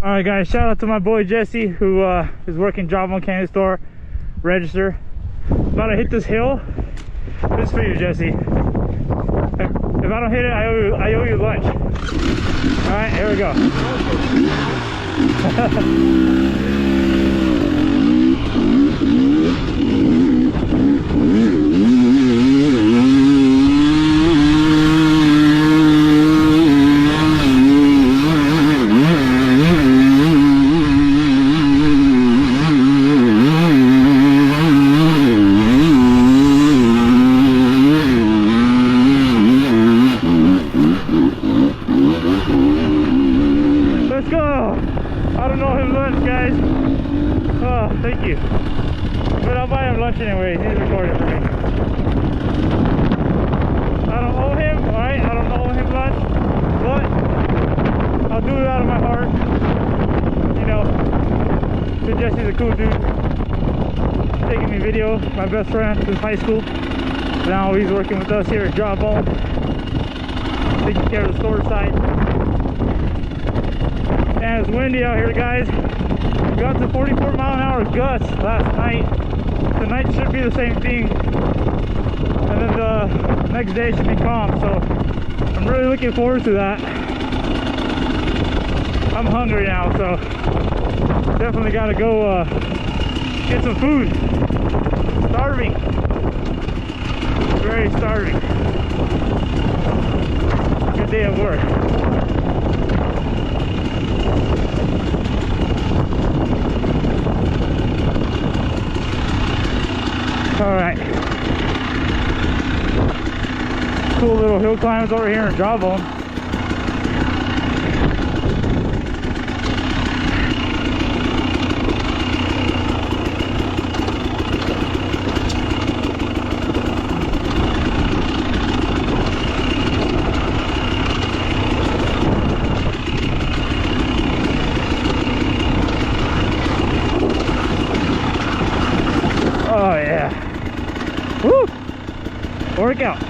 Alright guys, shout out to my boy Jesse who is working job on Candy Store register. About to hit this hill. This is for you, Jesse. If I don't hit it, I owe you lunch. Alright, here we go. Let's go! I don't know him lunch, guys. Oh, thank you. But I'll buy him lunch anyway. He's recording for me. I don't owe him, alright? I don't owe him lunch. But I'll do it out of my heart. You know, because Jesse's a cool dude. Taking me video. My best friend since high school. Now he's working with us here at Jawbone. Taking care of the store side. And it's windy out here, guys. We got to 44-mile-an-hour gusts last night. Tonight should be the same thing. And then the next day should be calm. So I'm really looking forward to that. I'm hungry now, so definitely got to go get some food. Starving. Very starving. Good day at work. Alright. Cool little hill climbs over here in Jawbone. Oh yeah. Woo! Workout.